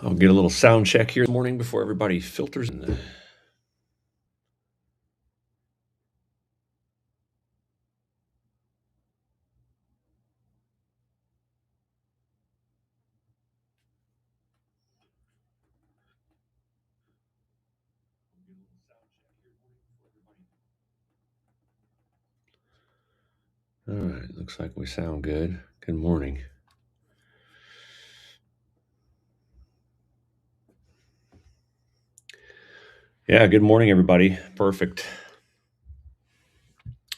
I'll get a little sound check here this morning before everybody filters in. All right, looks like we sound good. Good morning. Yeah, good morning, everybody. Perfect.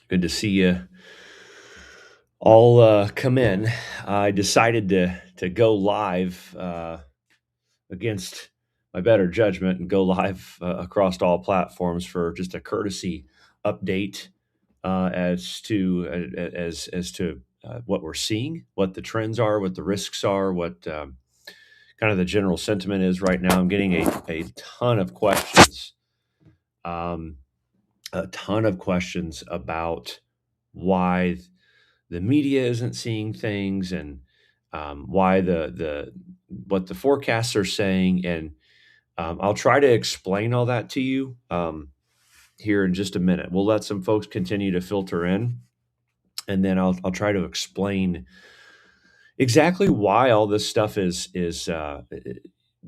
Good to see you all come in. I decided to go live against my better judgment and go live across all platforms for just a courtesy update as to what we're seeing, what the trends are, what the risks are, what kind of the general sentiment is right now. I'm getting a ton of questions, um, a ton of questions about why the media isn't seeing things and why the what the forecasts are saying, and I'll try to explain all that to you here in just a minute. We'll let some folks continue to filter in, and then I'll try to explain exactly why all this stuff is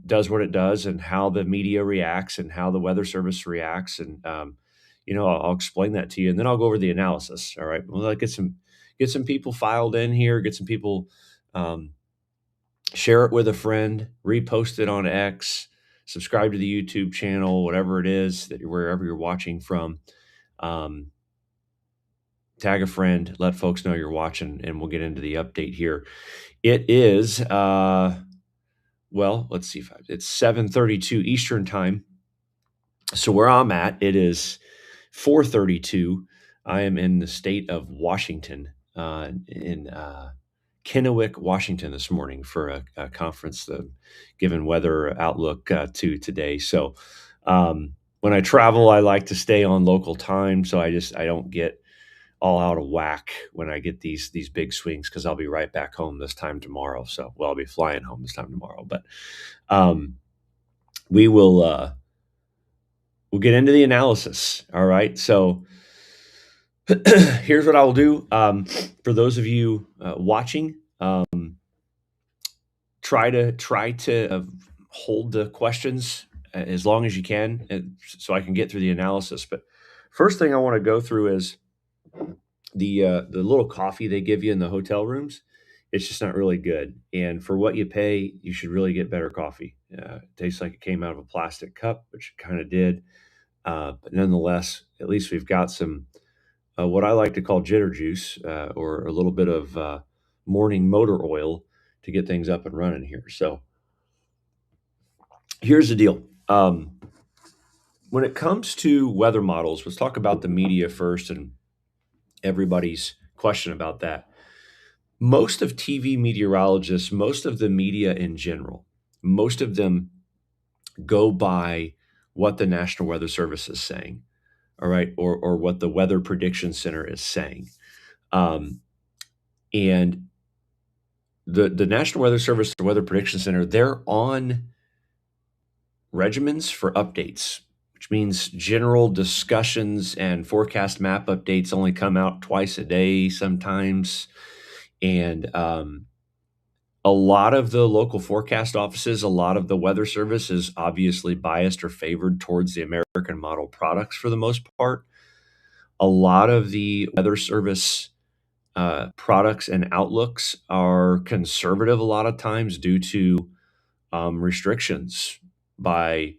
does what it does, and how the media reacts, and how the weather service reacts, and I'll explain that to you, and then I'll go over the analysis. All right, well, get some people filed in here, get some people, um, share it with a friend, repost it on X, subscribe to the YouTube channel, whatever it is that wherever you're watching from. Um, Tag a friend, let folks know you're watching, and we'll get into the update here. It is well, let's see if it's 7:32 Eastern time. So where I'm at, it is 4:32. I am in the state of Washington, in Kennewick, Washington, this morning for a conference, the given weather outlook to today. So when I travel, I like to stay on local time, so I don't get all out of whack when I get these big swings, because I'll be right back home this time tomorrow. So, well, I'll be flying home this time tomorrow, but um, we will we'll get into the analysis. All right. So here's what I will do. For those of you watching, try to hold the questions as long as you can, so I can get through the analysis. But first thing I want to go through is the little coffee they give you in the hotel rooms. It's just not really good, and for what you pay, you should really get better coffee. It tastes like it came out of a plastic cup, which it kind of did, but nonetheless, at least we've got some what I like to call jitter juice, or a little bit of morning motor oil to get things up and running here. So here's the deal. When it comes to weather models, let's talk about the media first and everybody's question about that. Most of TV meteorologists, most of the media in general, most of them go by what the National Weather Service is saying, all right, or what the Weather Prediction Center is saying. And the National Weather Service, the Weather Prediction Center, they're on regimens for updates, which means general discussions and forecast map updates only come out twice a day sometimes. And a lot of the local forecast offices, a lot of the weather service is obviously biased or favored towards the American model products for the most part. A lot of the weather service products and outlooks are conservative a lot of times due to restrictions by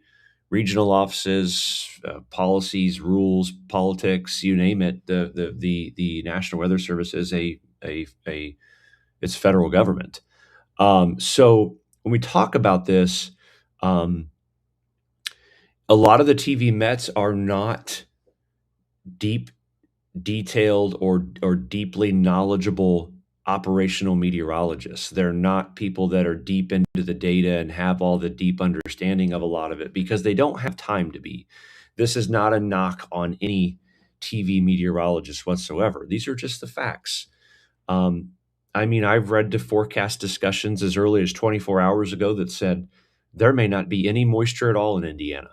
regional offices, policies, rules, politics, you name it. The National Weather Service is a it's federal government. So when we talk about this, um, a lot of the TV Mets are not deep, detailed, or deeply knowledgeable operational meteorologists. They're not people that are deep into the data and have all the deep understanding of a lot of it, because they don't have time to be. This is not a knock on any TV meteorologist whatsoever. These are just the facts. I mean, I've read the forecast discussions as early as 24 hours ago that said there may not be any moisture at all in Indiana,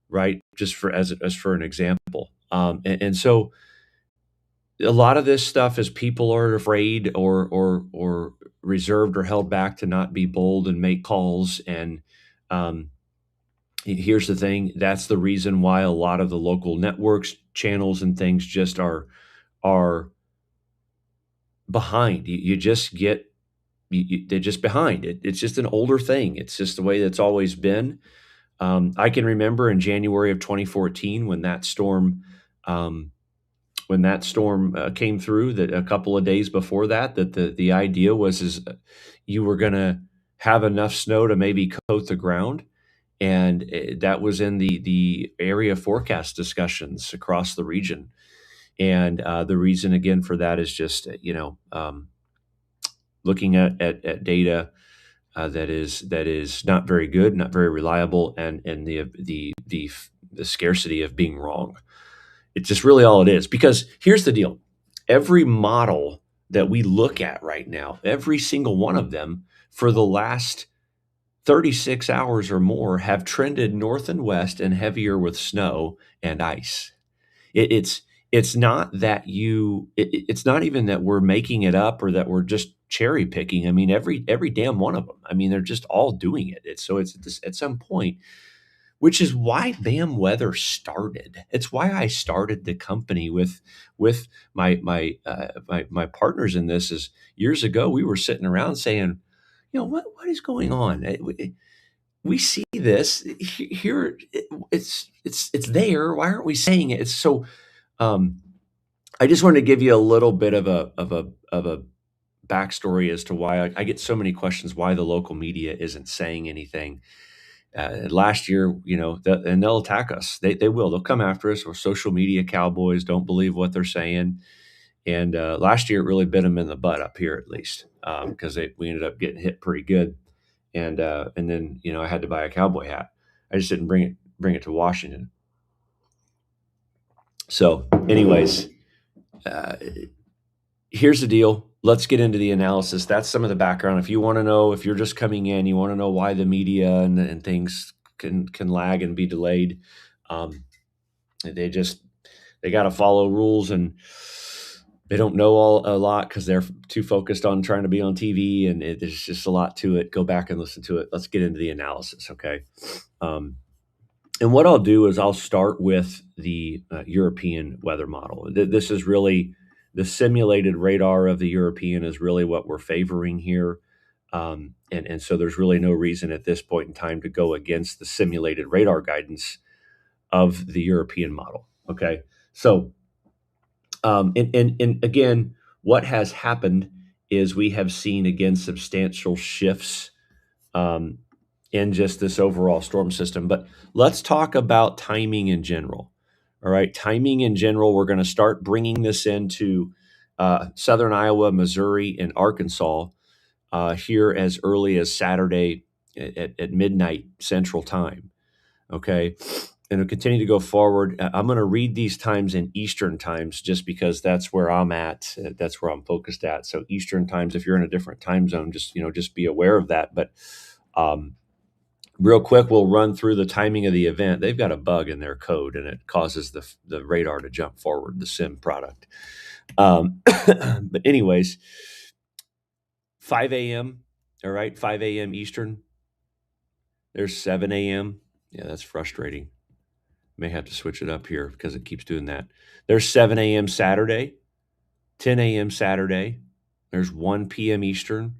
right? Just for as for an example. And so a lot of this stuff is people are afraid or reserved or held back to not be bold and make calls. And um, here's the thing: that's the reason why a lot of the local networks, channels, and things just are behind. You just get they're just behind. It's just an older thing. It's just the way that's always been. I can remember in January of 2014 um, when that storm came through. That a couple of days before that, that the idea was is you were going to have enough snow to maybe coat the ground, and that was in the area forecast discussions across the region. And the reason again for that is just looking at data that is not very good, not very reliable, and the scarcity of being wrong. It's just really all it is. Because here's the deal: every model that we look at right now, every single one of them for the last 36 hours or more have trended north and west and heavier with snow and ice. It's not that it's not even that we're making it up or that we're just cherry picking. I mean, every damn one of them. I mean, they're just all doing it. It's at some point, which is why BAM Weather started. It's why I started the company with my partners in this. Is years ago we were sitting around saying, what is going on? We see this here. It's there. Why aren't we saying it? It's so. Um, I just wanted to give you a little bit of a backstory as to why I get so many questions. Why the local media isn't saying anything. Last year, and they'll attack us. They will. They'll come after us. We're social media cowboys. Don't believe what they're saying. And last year, it really bit them in the butt up here, at least, because we ended up getting hit pretty good. And then I had to buy a cowboy hat. I just didn't bring it to Washington. So, anyways, uh, here's the deal. Let's get into the analysis. That's some of the background. If you want to know, if you're just coming in, you want to know why the media and things can lag and be delayed. Um, they got to follow rules, and they don't know a lot because they're too focused on trying to be on TV. And there's just a lot to it. Go back and listen to it. Let's get into the analysis. Okay. Um, and what I'll do is I'll start with the European weather model. This is really the simulated radar of the European is really what we're favoring here. And so there's really no reason at this point in time to go against the simulated radar guidance of the European model. Okay. So, and again, what has happened is we have seen again substantial shifts um, in just this overall storm system. But let's talk about timing in general. All right, timing in general, we're going to start bringing this into southern Iowa, Missouri, and Arkansas here as early as Saturday at midnight Central Time. Okay. And it'll continue to go forward. I'm going to read these times in Eastern times just because that's where I'm at. That's where I'm focused at. So Eastern times, if you're in a different time zone, just be aware of that. But um, real quick, we'll run through the timing of the event. They've got a bug in their code, and it causes the radar to jump forward, the sim product. But anyways, 5 a.m. All right, 5 a.m. Eastern. There's 7 a.m. Yeah, that's frustrating. May have to switch it up here because it keeps doing that. There's 7 a.m. Saturday, 10 a.m. Saturday. There's 1 p.m. Eastern,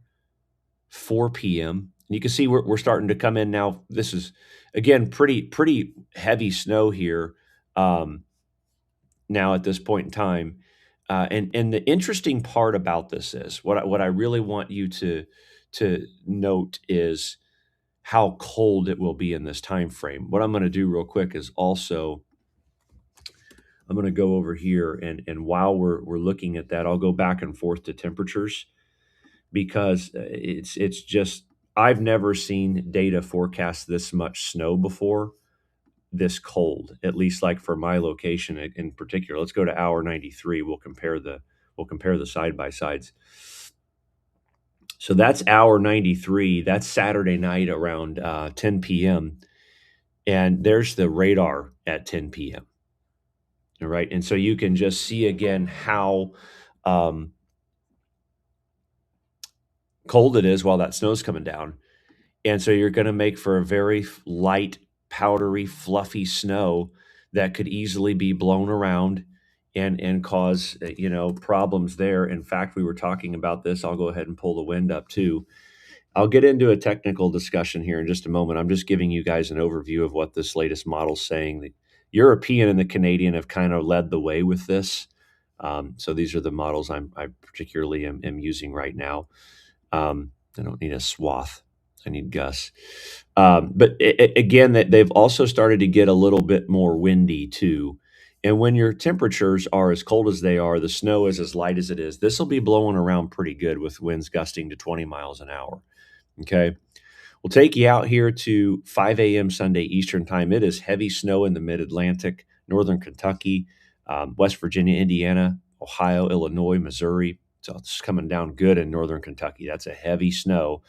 4 p.m. And you can see we're starting to come in now. This is again pretty heavy snow here now at this point in time. And the interesting part about this is what I really want you to note is how cold it will be in this time frame. What I'm going to do real quick is also I'm going to go over here and while we're looking at that, I'll go back and forth to temperatures because it's just I've never seen data forecast this much snow before, this cold, at least like for my location in particular. Let's go to hour 93. We'll compare the side by sides. So that's hour 93. That's Saturday night around 10 p.m. And there's the radar at 10 p.m. All right. And so you can just see again how um, cold it is while that snow's coming down. And so you're going to make for a very light, powdery, fluffy snow that could easily be blown around and cause problems there. In fact, we were talking about this. I'll go ahead and pull the wind up too. I'll get into a technical discussion here in just a moment. I'm just giving you guys an overview of what this latest model's saying. The European and the Canadian have kind of led the way with this. So these are the models I particularly am using right now. I don't need a swath. I need Gus. But again, that they've also started to get a little bit more windy too. And when your temperatures are as cold as they are, the snow is as light as it is, this will be blowing around pretty good with winds gusting to 20 miles an hour. Okay. We'll take you out here to 5 a.m. Sunday Eastern time. It is heavy snow in the mid Atlantic, northern Kentucky, West Virginia, Indiana, Ohio, Illinois, Missouri. So it's coming down good in northern Kentucky. That's a heavy snow,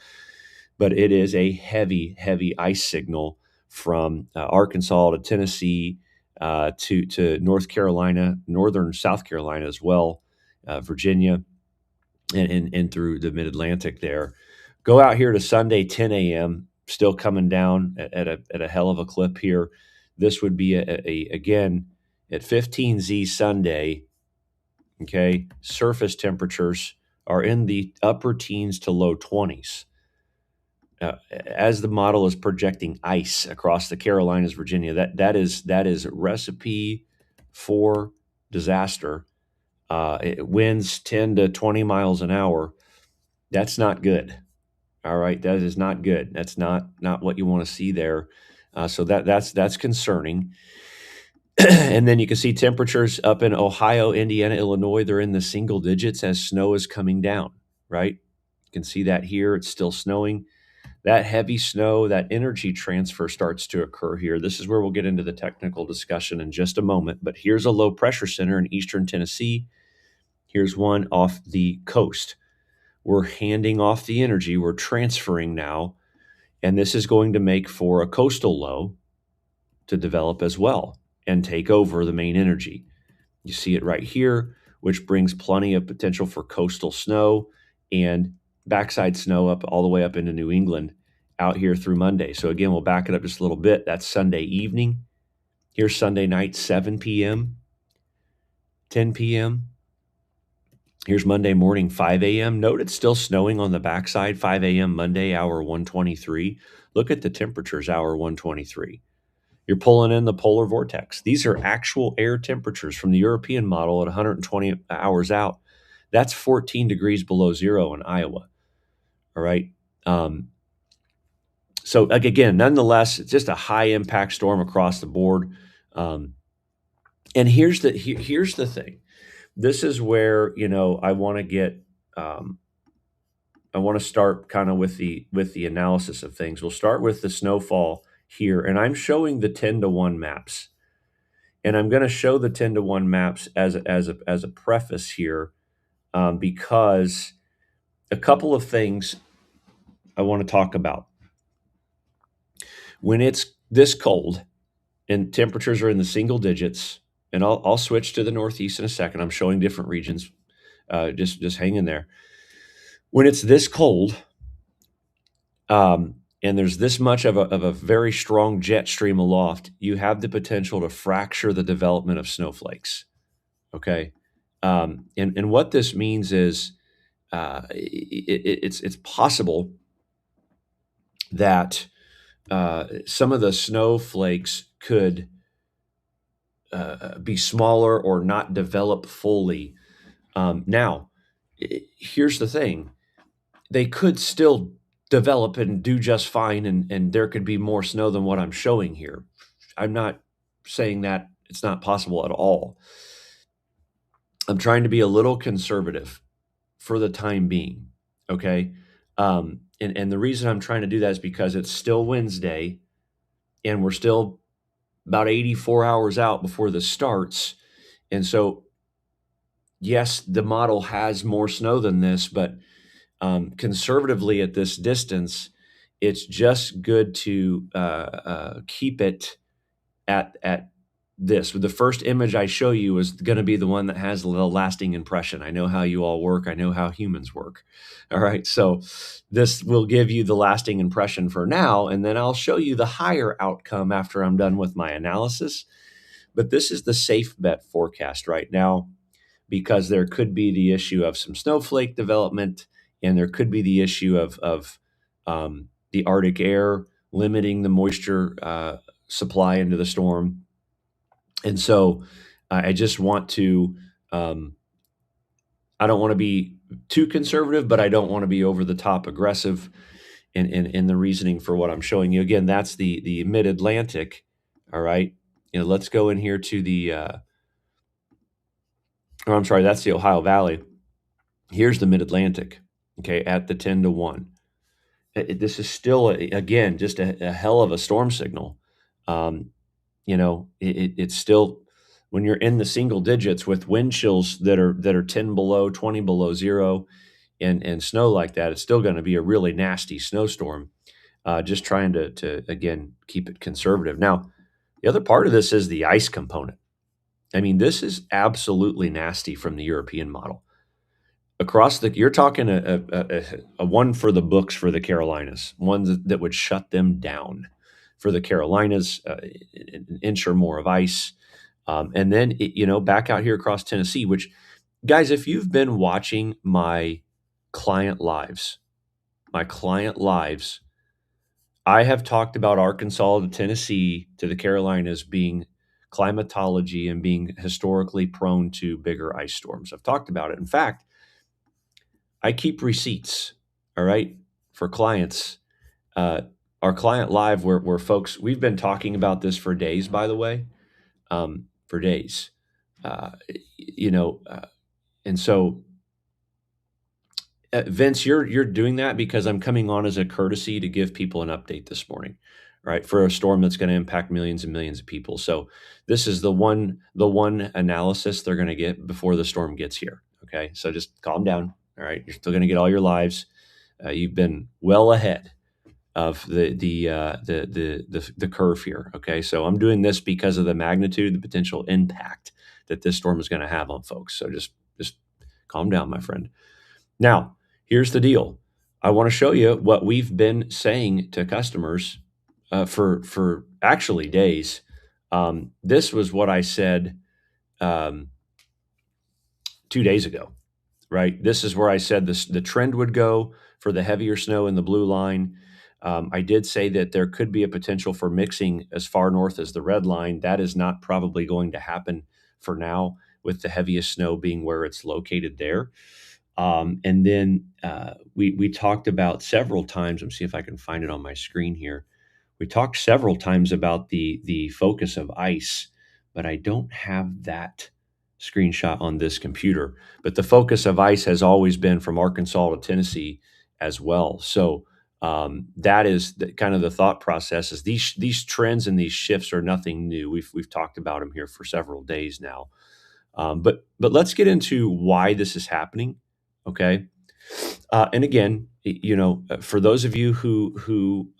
but it is a heavy, heavy ice signal from Arkansas to Tennessee to North Carolina, northern South Carolina as well, Virginia, and through the mid Atlantic there. Go out here to Sunday, 10 a.m., still coming down at a hell of a clip here. This would be, again, at 15Z Sunday, okay, surface temperatures are in the upper teens to low 20s. As the model is projecting ice across the Carolinas, Virginia, that is a recipe for disaster. It winds 10 to 20 miles an hour. That's not good. All right, that is not good. That's not what you want to see there. So that's concerning. And then you can see temperatures up in Ohio, Indiana, Illinois. They're in the single digits as snow is coming down. Right, you can see that here. It's still snowing. That heavy snow, that energy transfer starts to occur here. This is where we'll get into the technical discussion in just a moment. But here's a low pressure center in eastern Tennessee. Here's one off the coast. We're handing off the energy. We're transferring now. And this is going to make for a coastal low to develop as well and take over the main energy. You see it right here, which brings plenty of potential for coastal snow and backside snow up all the way up into New England out here through Monday. So again, we'll back it up just a little bit. That's Sunday evening. Here's Sunday night, 7 p.m., 10 p.m. Here's Monday morning, 5 a.m. Note it's still snowing on the backside, 5 a.m. Monday, hour 123. Look at the temperatures, hour 123. You're pulling in the polar vortex. These are actual air temperatures from the European model at 120 hours out. That's 14 degrees below zero in Iowa. All right. So again, nonetheless, it's just a high impact storm across the board. And here's the thing. This is where I want to get. I want to start kind of with the analysis of things. We'll start with the snowfall here, and I'm showing the 10-to-1 maps, and I'm going to show the 10-to-1 maps as a preface here, because a couple of things I want to talk about. When it's this cold and temperatures are in the single digits, and I'll switch to the Northeast in a second. I'm showing different regions. Just hang in there. When it's this cold, and there's this much of a very strong jet stream aloft, you have the potential to fracture the development of snowflakes. Okay, and what this means is it's possible that some of the snowflakes could be smaller or not develop fully. Now, here's the thing. They could still develop and do just fine, and there could be more snow than what I'm showing here. I'm not saying that it's not possible at all. I'm trying to be a little conservative for the time being, okay? And the reason I'm trying to do that is because it's still Wednesday, and we're still about 84 hours out before this starts. And so, yes, the model has more snow than this, but conservatively at this distance, it's just good to keep it at this. The first image I show you is going to be the one that has a little lasting impression. I know how you all work. I know how humans work. All right. So this will give you the lasting impression for now, and then I'll show you the higher outcome after I'm done with my analysis. But this is the safe bet forecast right now, because there could be the issue of some snowflake development, and there could be the issue of the Arctic air limiting the moisture supply into the storm. And so I just want to, I don't want to be too conservative, but I don't want to be over the top aggressive in the reasoning for what I'm showing you. Again, that's the mid Atlantic. All right. Let's go in here to or I'm sorry, that's the Ohio Valley. Here's the mid Atlantic, okay, at the 10 to 1. This is still, again, just a hell of a storm signal. Um, it's still, when you're in the single digits with wind chills that are 10 below, 20 below zero, and snow like that, it's still going to be a really nasty snowstorm. Just trying to again keep it conservative. Now, the other part of this is the ice component. I mean, this is absolutely nasty from the European model. You're talking a one for the books for the Carolinas, one that would shut them down. For the Carolinas, an inch or more of ice. And then, back out here across Tennessee, which, guys, if you've been watching my client lives, I have talked about Arkansas to Tennessee to the Carolinas being climatology and being historically prone to bigger ice storms. I've talked about it. In fact, I keep receipts, all right, for clients. Our client live, where folks, we've been talking about this for days, by the way, for days. Uh, you know, uh, and so Vince, you're doing that because I'm coming on as a courtesy to give people an update this morning, right? For a storm that's going to impact millions and millions of people. So this is the one analysis they're going to get before the storm gets here. Okay, so just calm down. All right, you're still going to get all your lives. You've been well ahead of the curve here. Okay, so I'm doing this because of the magnitude, the potential impact that this storm is going to have on folks. So just calm down, my friend. Now, here's the deal. I want to show you what we've been saying to customers for actually days. This was what I said um, 2 days ago, right? This is where I said the trend would go for the heavier snow in the blue line. I did say that there could be a potential for mixing as far north as the red line. That is not probably going to happen for now, with the heaviest snow being where it's located there. And then we talked about several times. Let me see if I can find it on my screen here. We talked several times about the focus of ice, but I don't have that screenshot on this computer. But the focus of ice has always been from Arkansas to Tennessee as well. So that is kind of the thought process. Is these trends and these shifts are nothing new. We've talked about them here for several days now. But let's get into why this is happening. Okay, and again, for those of you who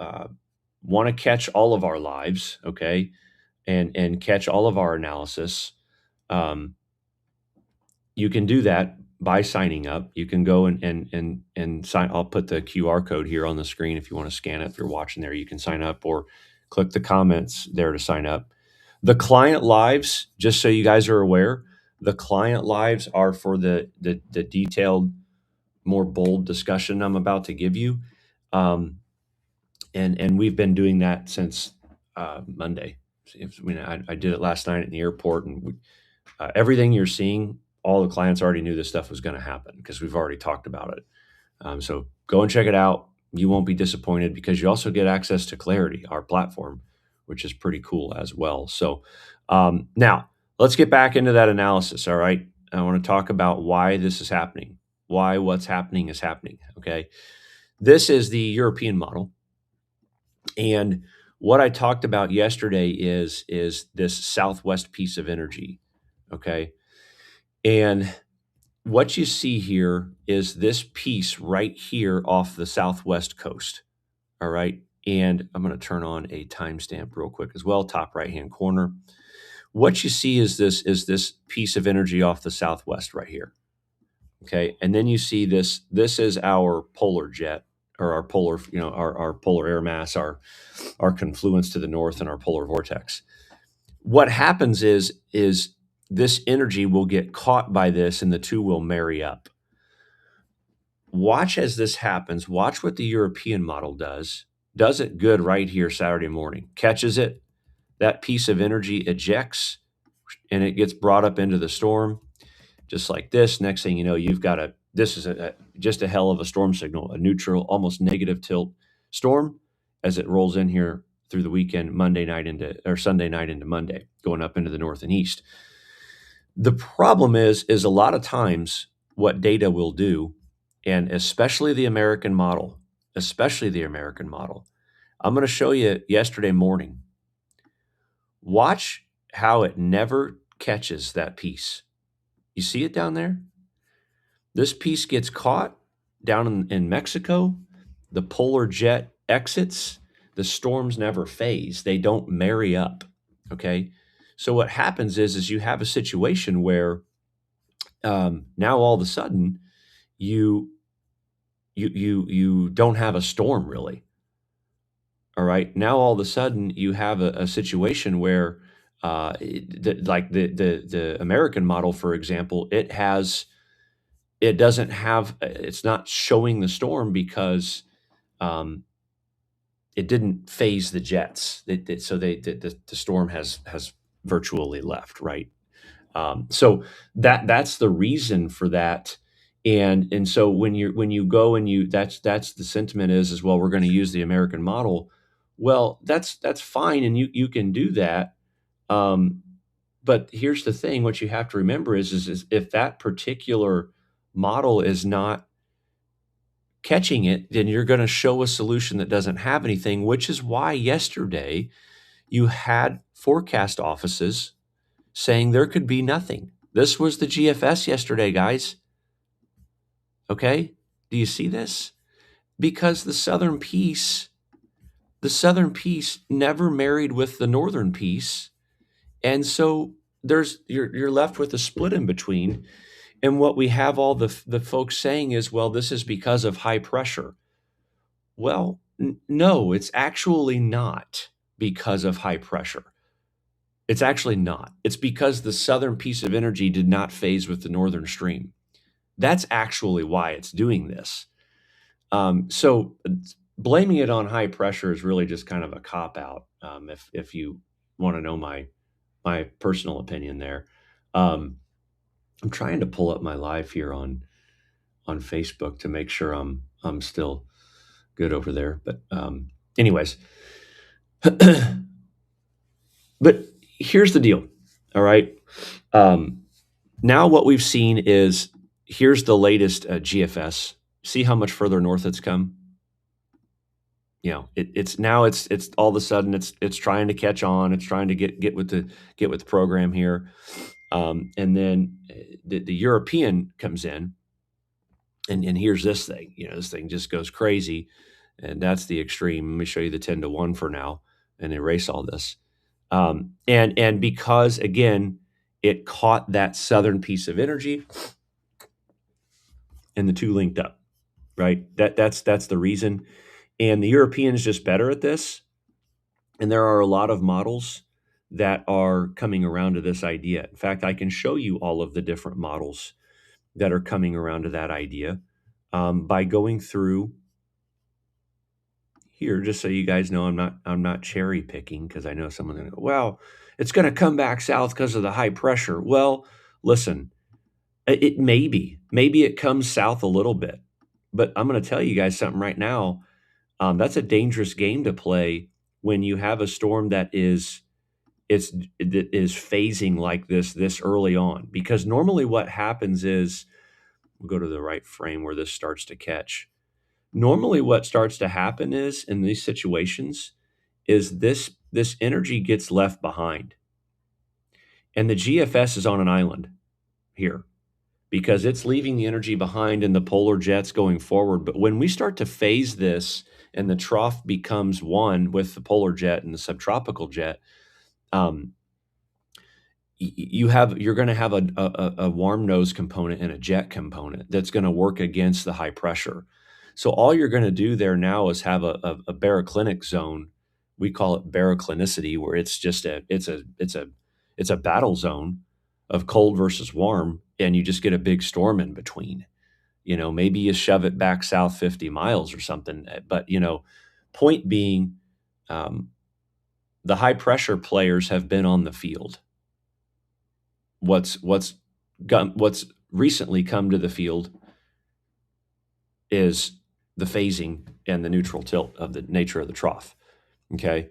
want to catch all of our lives, okay, and catch all of our analysis, um, you can do that by signing up. You can go and sign. I'll put the QR code here on the screen if you want to scan it. If you're watching there, you can sign up or click the comments there to sign up. The client lives, just so you guys are aware, the client lives are for the detailed, more bold discussion I'm about to give you. And we've been doing that since Monday. I did it last night at the airport, and everything you're seeing, all the clients already knew this stuff was going to happen because we've already talked about it. So go and check it out. You won't be disappointed because you also get access to Clarity, our platform, which is pretty cool as well. So now let's get back into that analysis. All right. I want to talk about why this is happening, why what's happening is happening. Okay. This is the European model. And what I talked about yesterday is this southwest piece of energy. Okay. And what you see here is this piece right here off the southwest coast. All right. And I'm going to turn on a timestamp real quick as well, top right hand corner. What you see is this piece of energy off the southwest right here. Okay. And then you see this. This is our polar jet, or our polar, our polar air mass, our confluence to the north, and our polar vortex. What happens is this energy will get caught by this, and the two will marry up. Watch as this happens. Watch what the European model does. Does it good right here Saturday morning. Catches it. That piece of energy ejects, and it gets brought up into the storm, just like this. Next thing you know, you've got this is just a hell of a storm signal, a neutral, almost negative tilt storm as it rolls in here through the weekend, Monday night or Sunday night into Monday, going up into the north and east. The problem is a lot of times what data will do, and especially the American model, I'm going to show you yesterday morning. Watch how it never catches that piece. You see it down there? This piece gets caught down in Mexico. The polar jet exits. The storms never phase. They don't marry up. Okay. So what happens is you have a situation where now all of a sudden you don't have a storm really. All right. Now all of a sudden you have a situation where like the American model, for example, it's not showing the storm because it didn't phase the jets. The storm has virtually left, right? So that's the reason for that. And so when you go and that's the sentiment is well, we're going to use the American model. Well, that's fine, and you can do that. But here's the thing: what you have to remember is if that particular model is not catching it, then you're going to show a solution that doesn't have anything, which is why yesterday you had forecast offices saying there could be nothing. This was the GFS yesterday, guys. Okay? Do you see this? Because the southern piece never married with the northern piece. And so you're left with a split in between. And what we have all the folks saying is, well, this is because of high pressure. Well, no, it's actually not because of high pressure. It's actually not. It's because the southern piece of energy did not phase with the northern stream. That's actually why it's doing this. So blaming it on high pressure is really just kind of a cop-out, if you want to know my personal opinion there. I'm trying to pull up my live here on Facebook to make sure I'm still good over there. But anyways, but here's the deal. All right. Now what we've seen is here's the latest GFS. See how much further north it's come. You know, it's all of a sudden it's trying to catch on. It's trying to get with the program here, and then the European comes in, and here's this thing. You know, this thing just goes crazy, and that's the extreme. Let me show you the 10-1 for now, and erase all this. And because again, it caught that southern piece of energy, and the two linked up, right? That's the reason. And the European is just better at this. And there are a lot of models that are coming around to this idea. In fact, I can show you all of the different models that are coming around to that idea by going through here, just so you guys know, I'm not cherry picking, because I know someone's going to go, well, it's going to come back south because of the high pressure. Well, listen, it maybe it comes south a little bit, but I'm going to tell you guys something right now. That's a dangerous game to play when you have a storm that is phasing like this early on, because normally what happens is, we'll go to the right frame where this starts to catch. Normally what starts to happen is in these situations is this energy gets left behind, and the GFS is on an island here. because it's leaving the energy behind in the polar jets going forward. But when we start to phase this and the trough becomes one with the polar jet and the subtropical jet, um, you're going to have a warm nose component and a jet component that's going to work against the high pressure. So all you're going to do there now is have a baroclinic zone. We call it baroclinicity, where it's just it's a battle zone of cold versus warm, and you just get a big storm in between. Maybe you shove it back south 50 miles or something. But point being, um, the high pressure players have been on the field. What's recently come to the field is the phasing and the neutral tilt of the nature of the trough. Okay.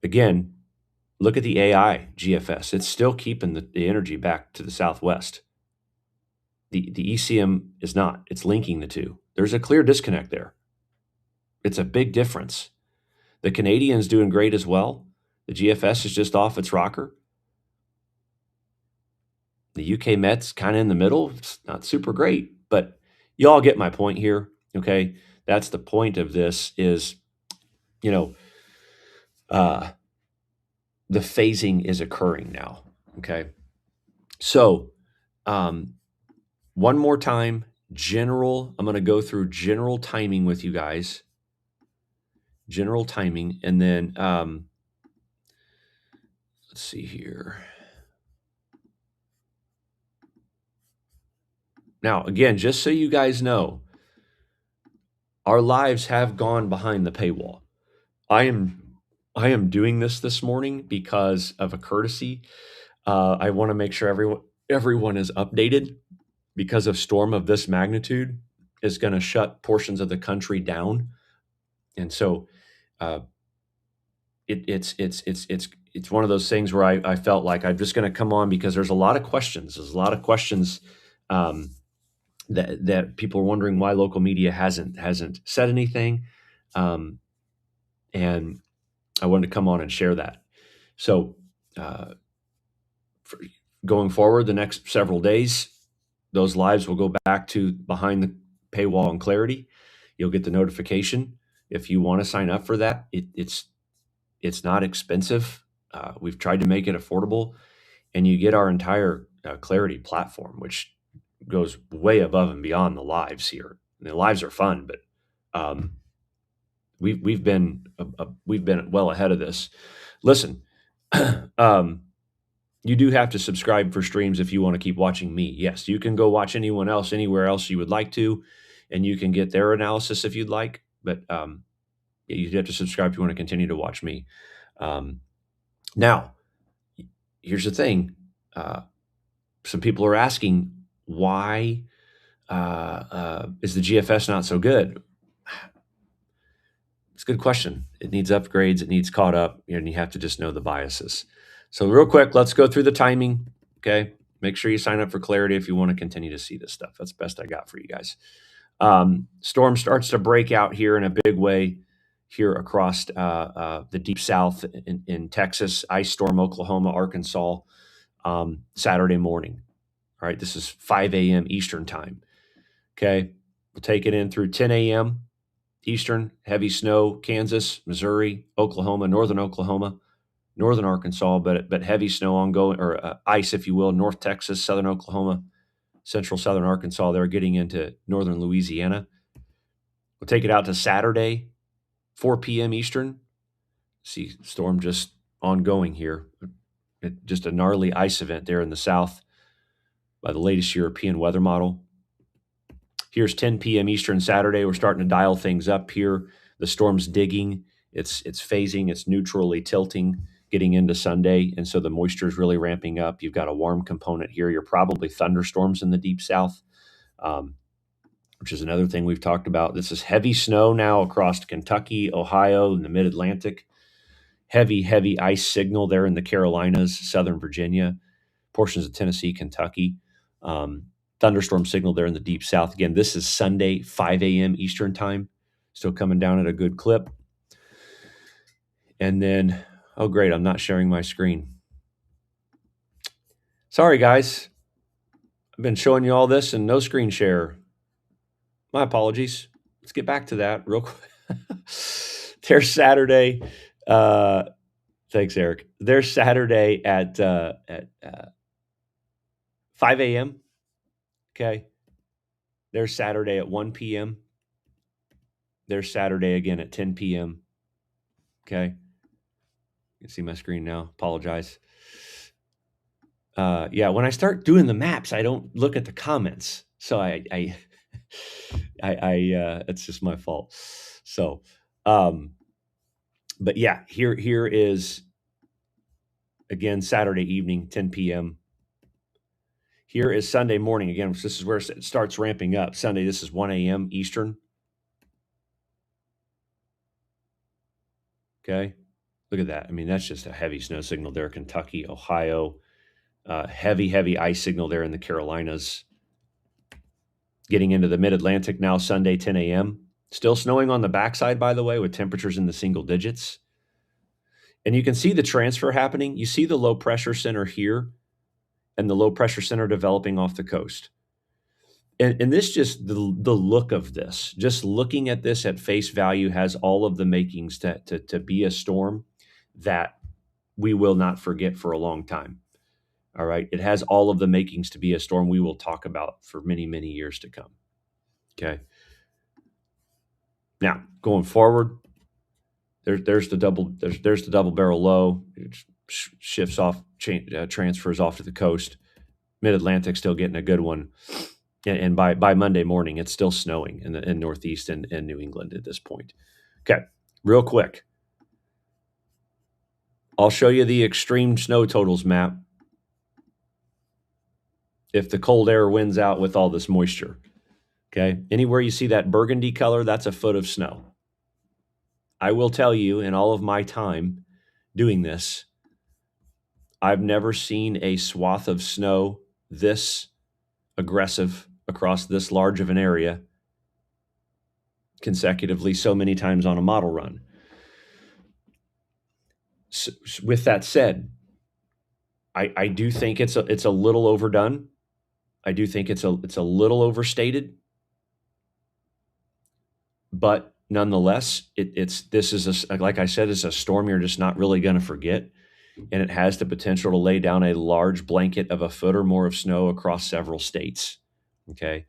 Again, look at the AI GFS. It's still keeping the energy back to the southwest. The ECM is not. It's linking the two. There's a clear disconnect there. It's a big difference. The Canadian's doing great as well. The GFS is just off its rocker. The UK Met's kind of in the middle. It's not super great, but you all get my point here. Okay. That's the point of this is, you know, uh, the phasing is occurring now. Okay. So, one more time, I'm going to go through general timing with you guys, general timing. And then, let's see here. Now, again, just so you guys know, our lives have gone behind the paywall. I am doing this morning because of a courtesy. I want to make sure everyone is updated because a storm of this magnitude is going to shut portions of the country down, and so uh, it's one of those things where I felt like I'm just going to come on because there's a lot of questions. There's a lot of questions um, that people are wondering why local media hasn't said anything, and I wanted to come on and share that. So, for going forward, the next several days, those lives will go back to behind the paywall and Clarity. You'll get the notification if you want to sign up for that. It's not expensive. We've tried to make it affordable, and you get our entire Clarity platform, which goes way above and beyond the lives here. And the lives are fun, but um, we've been well ahead of this. Listen, you do have to subscribe for streams if you want to keep watching me. Yes, you can go watch anyone else anywhere else you would like to, and you can get their analysis if you'd like. But you have to subscribe if you want to continue to watch me. Now, here's the thing: some people are asking why is the GFS not so good? It's a good question. It needs upgrades. It needs caught up, and you have to just know the biases. So real quick, let's go through the timing. Okay. Make sure you sign up for Clarity if you want to continue to see this stuff. That's the best I got for you guys. Storm starts to break out here in a big way here across the deep south in Texas, ice storm, Oklahoma, Arkansas, Saturday morning. All right. This is 5 a.m. Eastern time. Okay. We'll take it in through 10 a.m. Eastern, heavy snow, Kansas, Missouri, Oklahoma, northern Arkansas, but heavy snow ongoing, or ice, if you will, North Texas, southern Oklahoma, central southern Arkansas. They're getting into northern Louisiana. We'll take it out to Saturday, 4 p.m. Eastern. See storm just ongoing here. Just a gnarly ice event there in the south by the latest European weather model. Here's 10 p.m. Eastern Saturday. We're starting to dial things up here. The storm's digging. It's phasing. It's neutrally tilting, getting into Sunday. And so the moisture is really ramping up. You've got a warm component here. You're probably thunderstorms in the deep south, which is another thing we've talked about. This is heavy snow now across Kentucky, Ohio, and the mid-Atlantic. Heavy ice signal there in the Carolinas, Southern Virginia, portions of Tennessee, Kentucky. Thunderstorm signal there in the deep south. Again, this is Sunday, 5 a.m. Eastern time. Still coming down at a good clip. And then, oh, great, I'm not sharing my screen. Sorry, guys. I've been showing you all this and no screen share. My apologies. Let's get back to that real quick. There's Saturday. Thanks, Eric. There's Saturday at 5 a.m. Okay. There's Saturday at 1 p.m. There's Saturday again at 10 p.m. Okay. You can see my screen now. Apologize. Yeah, when I start doing the maps, I don't look at the comments. So it's just my fault. So, but yeah, here is again Saturday evening, 10 p.m. Here is Sunday morning again. This is where it starts ramping up. Sunday, this is 1 a.m. Eastern. Okay, look at that. I mean, that's just a heavy snow signal there. Kentucky, Ohio, heavy ice signal there in the Carolinas. Getting into the mid-Atlantic now, Sunday, 10 a.m. Still snowing on the backside, by the way, with temperatures in the single digits. And you can see the transfer happening. You see the low pressure center here and the low pressure center developing off the coast. And this just the look of this, just looking at this at face value has all of the makings to be a storm that we will not forget for a long time. All right. It has all of the makings to be a storm we will talk about for many, many years to come. Okay. Now, going forward, there's the double barrel low. It shifts off, transfers off to the coast. Mid-Atlantic still getting a good one. And by Monday morning, it's still snowing in Northeast and New England at this point. Okay, real quick. I'll show you the extreme snow totals map if the cold air wins out with all this moisture. Okay, anywhere you see that burgundy color, that's a foot of snow. I will tell you, in all of my time doing this, I've never seen a swath of snow this aggressive across this large of an area consecutively so many times on a model run. So, with that said, I do think it's a little overdone. I do think it's a little overstated, but nonetheless, this is like I said, it's a storm you're just not really going to forget, and it has the potential to lay down a large blanket of a foot or more of snow across several states. Okay,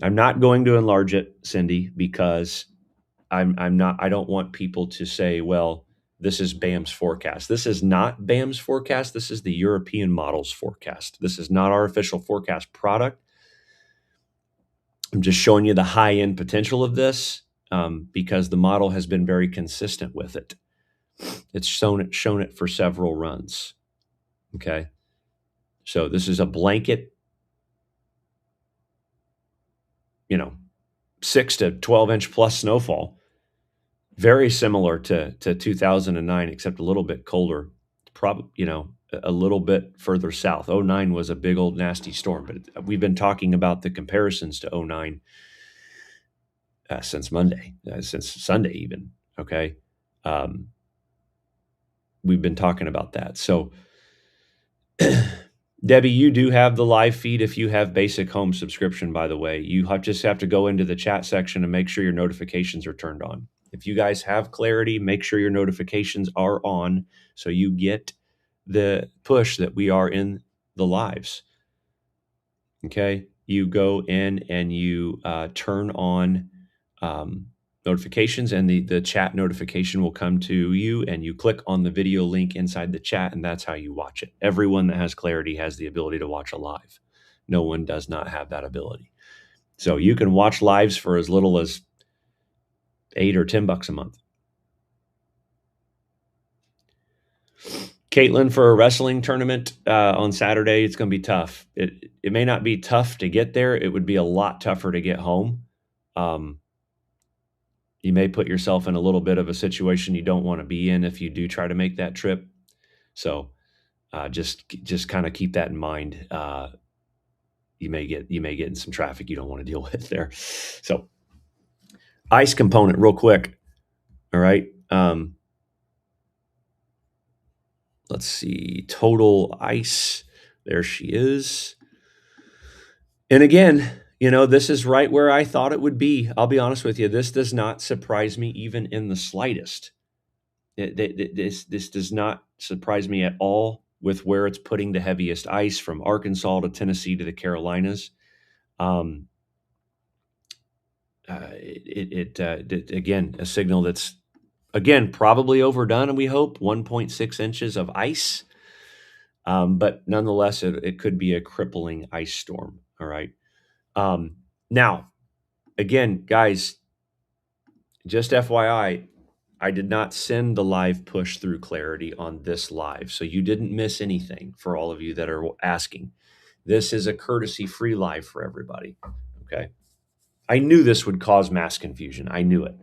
I'm not going to enlarge it, Cindy, because I'm not. I don't want people to say, well, this is BAM's forecast. This is not BAM's forecast. This is the European model's forecast. This is not our official forecast product. I'm just showing you the high end potential of this because the model has been very consistent with it. It's shown it for several runs. Okay, so this is a blanket, 6 to 12 inch plus snowfall. Very similar to 2009, except a little bit colder. Probably, a little bit further south. 09 was a big old nasty storm, but we've been talking about the comparisons to 09 since Monday, since Sunday even. Okay, we've been talking about that. So, Debbie, you do have the live feed if you have basic home subscription. By the way, you just have to go into the chat section and make sure your notifications are turned on. If you guys have clarity, make sure your notifications are on so you get the push that we are in the lives. Okay, you go in and you turn on notifications, and the chat notification will come to you, and you click on the video link inside the chat, and that's how you watch it. Everyone that has clarity has the ability to watch a live. No one does not have that ability. So you can watch lives for as little as $8 or $10 a month. Caitlin, for a wrestling tournament on Saturday, it's going to be tough. It may not be tough to get there. It would be a lot tougher to get home. You may put yourself in a little bit of a situation you don't want to be in if you do try to make that trip. So just kind of keep that in mind. You may get in some traffic you don't want to deal with there. So ice component real quick. All right. Let's see. Total ice. There she is. And again, this is right where I thought it would be. I'll be honest with you. This does not surprise me even in the slightest. This does not surprise me at all with where it's putting the heaviest ice from Arkansas to Tennessee to the Carolinas. Um, again, a signal that's again probably overdone, and we hope 1.6 inches of ice. But nonetheless, it could be a crippling ice storm. All right. Now, again, guys, just FYI, I did not send the live push through Clarity on this live, so you didn't miss anything for all of you that are asking. This is a courtesy free live for everybody. Okay. I knew this would cause mass confusion. I knew it.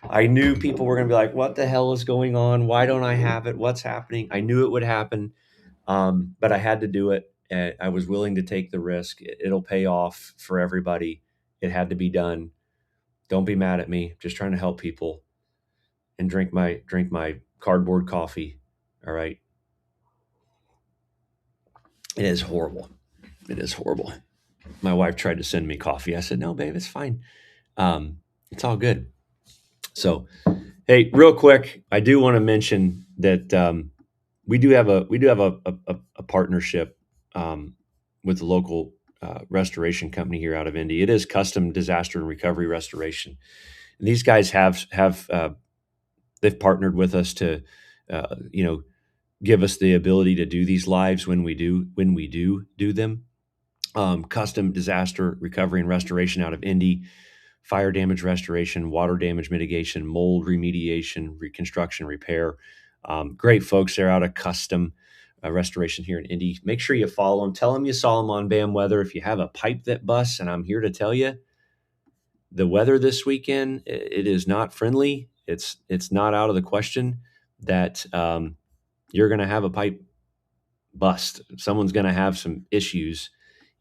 I knew people were going to be like, what the hell is going on? Why don't I have it? What's happening? I knew it would happen, but I had to do it. And I was willing to take the risk. It'll pay off for everybody. It had to be done. Don't be mad at me. Just trying to help people and drink my cardboard coffee. All right. It is horrible. It is horrible. My wife tried to send me coffee. I said, no, babe, it's fine. It's all good. So, hey, real quick, I do want to mention that we do have a partnership with the local restoration company here out of Indy. It is Custom Disaster and Recovery Restoration. And these guys have they've partnered with us to give us the ability to do these lives when we do them. Custom Disaster Recovery and Restoration out of Indy, fire damage restoration, water damage mitigation, mold remediation, reconstruction, repair. Great folks there out of Custom Restoration here in Indy. Make sure you follow them. Tell them you saw them on Bam Weather. If you have a pipe that busts, and I'm here to tell you, the weather this weekend, it is not friendly. It's not out of the question that you're going to have a pipe bust. Someone's going to have some issues,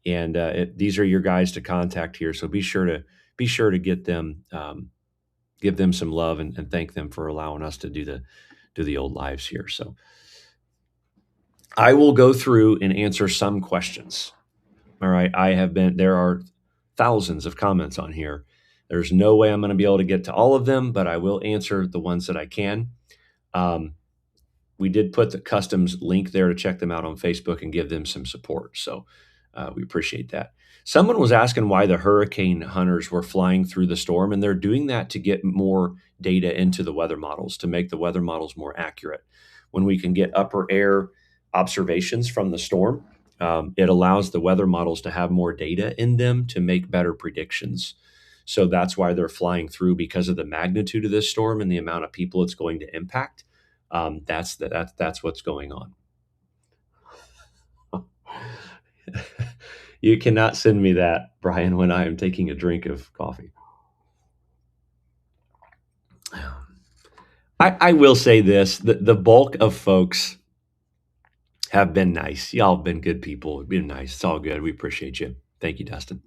and these are your guys to contact here. So be sure to get them, give them some love, and thank them for allowing us to do the old lives here. So I will go through and answer some questions. All right, there are thousands of comments on here. There's no way I'm going to be able to get to all of them, but I will answer the ones that I can. We did put the customs link there to check them out on Facebook and give them some support. So we appreciate that. Someone was asking why the hurricane hunters were flying through the storm, and they're doing that to get more data into the weather models, to make the weather models more accurate. When we can get upper air observations from the storm, it allows the weather models to have more data in them to make better predictions. So that's why they're flying through, because of the magnitude of this storm and the amount of people it's going to impact. That's what's going on. You cannot send me that, Brian, when I am taking a drink of coffee. I will say this: the bulk of folks have been nice. Y'all have been good people. Been nice. It's all good. We appreciate you. Thank you, Dustin.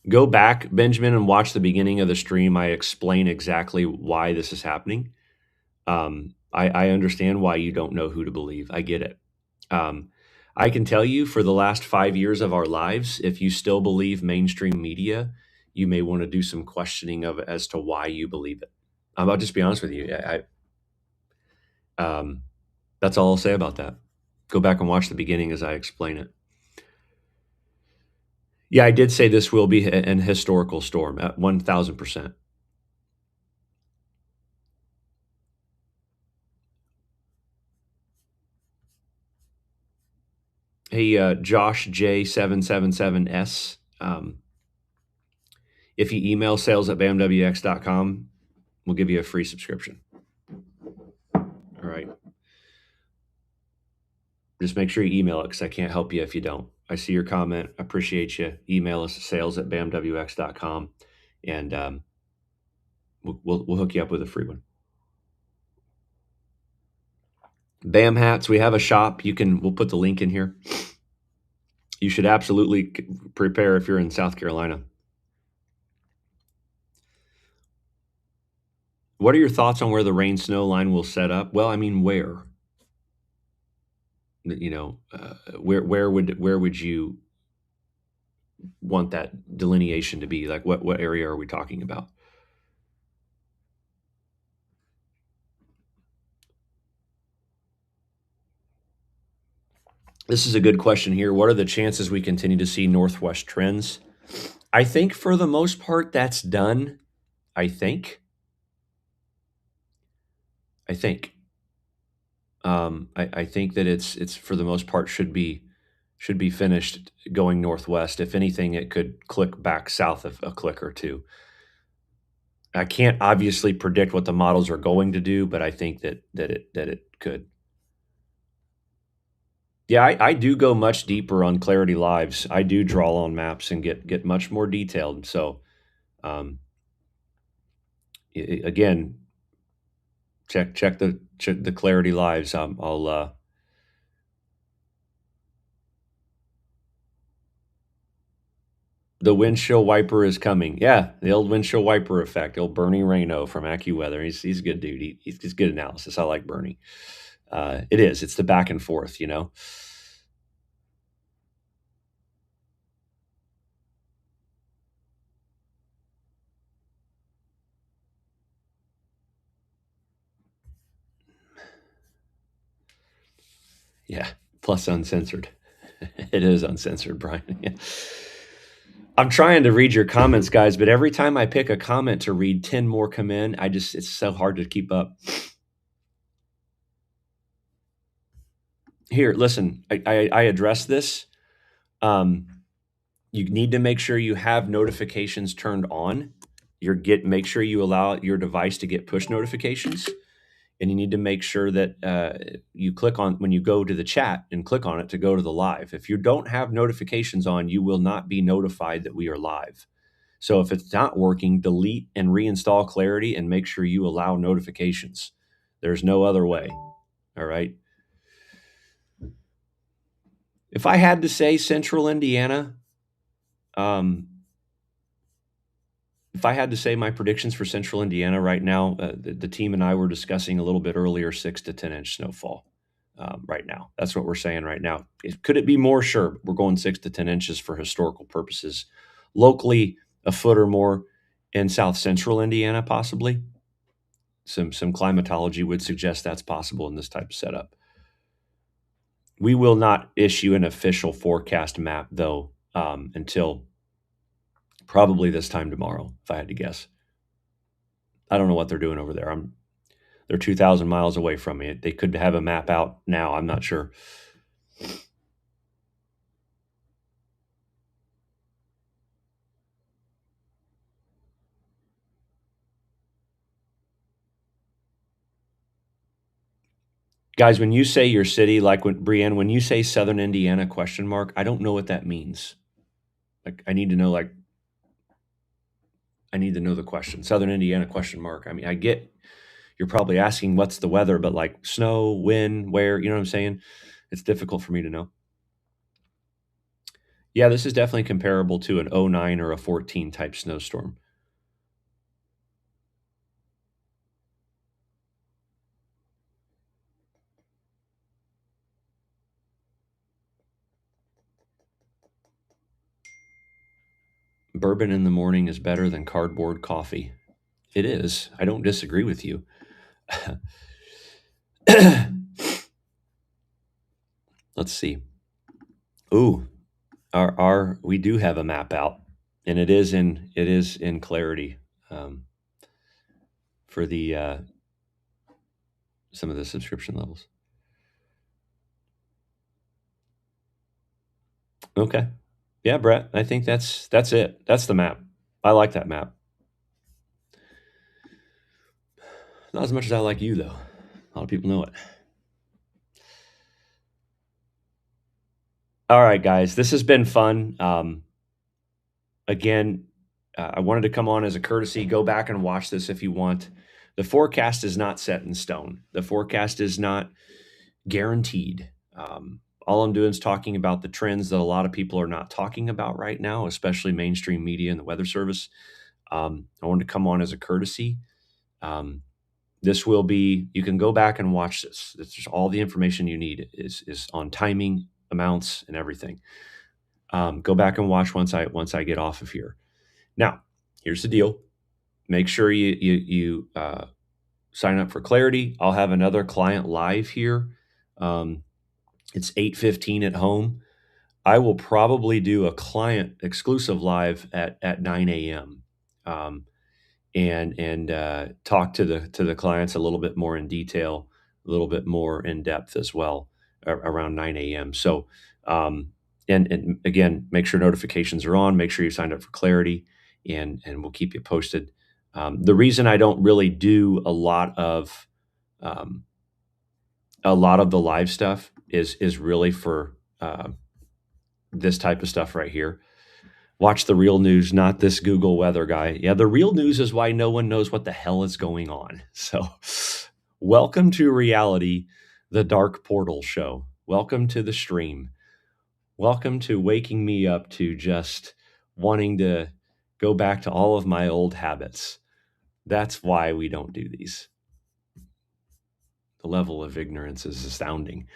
Go back, Benjamin, and watch the beginning of the stream. I explain exactly why this is happening. I understand why you don't know who to believe. I get it. I can tell you, for the last 5 years of our lives, if you still believe mainstream media, you may want to do some questioning of as to why you believe it. I'll just be honest with you. That's all I'll say about that. Go back and watch the beginning as I explain it. Yeah, I did say this will be an historical storm at 1,000%. Hey, Josh J777S. If you email sales@bamwx.com, we'll give you a free subscription. All right. Just make sure you email it, because I can't help you if you don't. I see your comment. I appreciate you. Email us at sales@bamwx.com, and we'll hook you up with a free one. BAM hats. We have a shop. We'll put the link in here. You should absolutely prepare if you're in South Carolina. What are your thoughts on where the rain snow line will set up? Well, I mean, where? where would you want that delineation to be? Like, what area are we talking about? This is a good question here. What are the chances we continue to see northwest trends? I think for the most part that's done. I think. I think. I think that it's for the most part should be finished going northwest. If anything, it could click back south of a click or two. I can't obviously predict what the models are going to do, but I think that it could. Yeah, I do go much deeper on Clarity Lives. I do draw on maps and get much more detailed. So um, again, check the Clarity Lives. I'll The windshield wiper is coming. Yeah, the old windshield wiper effect. Old Bernie Rayno from AccuWeather. He's a good dude. He's good analysis. I like Bernie. It is. It's the back and forth. Yeah. Plus uncensored. It is uncensored, Brian. Yeah. I'm trying to read your comments, guys, but every time I pick a comment to read, 10 more come in. It's so hard to keep up. Here, listen, I address this. Um, you need to make sure you have notifications turned on. Make sure you allow your device to get push notifications, and you need to make sure that you click on when you go to the chat and click on it to go to the live. If you don't have notifications on, you will not be notified that we are live. So if it's not working, delete and reinstall Clarity and make sure you allow notifications. There's no other way. All right. If I had to say Central Indiana, um, if I had to say my predictions for Central Indiana right now, the team and I were discussing a little bit earlier, 6 to 10 inch snowfall. Right now, that's what we're saying right now. Could it be more? Sure, we're going 6 to 10 inches for historical purposes. Locally, a foot or more in South Central Indiana, possibly. Some climatology would suggest that's possible in this type of setup. We will not issue an official forecast map though until probably this time tomorrow, if I had to guess. I don't know what they're doing over there. They're 2,000 miles away from me. They could have a map out now. I'm not sure. Guys, when you say your city, like Brienne, when you say Southern Indiana question mark, I don't know what that means. Like, I need to know the question. Southern Indiana question mark. I mean, I get you're probably asking what's the weather, but like snow, when, where, you know what I'm saying? It's difficult for me to know. Yeah, this is definitely comparable to an '09 or a 14 type snowstorm. Bourbon in the morning is better than cardboard coffee. It is. I don't disagree with you. Let's see. Ooh, our we do have a map out, and it is in Clarity um, for the some of the subscription levels. Okay, yeah, Brett. I think that's it. That's the map. I like that map. Not as much as I like you, though. A lot of people know it. All right, guys, this has been fun. Again, I wanted to come on as a courtesy. Go back and watch this if you want. The forecast is not set in stone. The forecast is not guaranteed. All I'm doing is talking about the trends that a lot of people are not talking about right now, especially mainstream media and the Weather Service. I wanted to come on as a courtesy. Um, This will be, you can go back and watch this. It's just all the information you need is on timing, amounts, and everything. Go back and watch once I get off of here. Now, here's the deal. Make sure you sign up for Clarity. I'll have another client live here. It's 8:15 at home. I will probably do a client exclusive live at 9 a.m. Um, and talk to the clients a little bit more in detail, a little bit more in depth as well around 9 a.m. So, and again, make sure notifications are on. Make sure you signed up for Clarity, and we'll keep you posted. The reason I don't really do um, a lot of the live stuff is really for this type of stuff right here. Watch the real news, not this Google weather guy. Yeah, the real news is why no one knows what the hell is going on. So, welcome to reality, the Dark Portal Show. Welcome to the stream. Welcome to waking me up to just wanting to go back to all of my old habits. That's why we don't do these. The level of ignorance is astounding.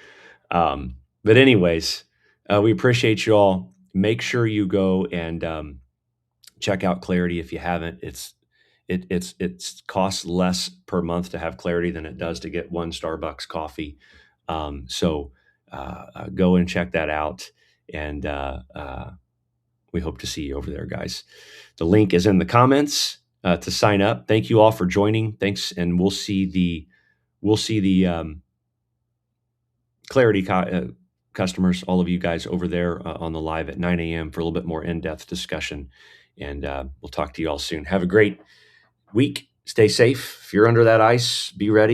But anyways, we appreciate you all. Make sure you go and check out Clarity if you haven't. It's costs less per month to have Clarity than it does to get one Starbucks coffee. So go and check that out, and we hope to see you over there, guys. The link is in the comments to sign up. Thank you all for joining. Thanks, and we'll see the Clarity customers, all of you guys over there on the live at 9 a.m. for a little bit more in-depth discussion. And we'll talk to you all soon. Have a great week. Stay safe. If you're under that ice, be ready.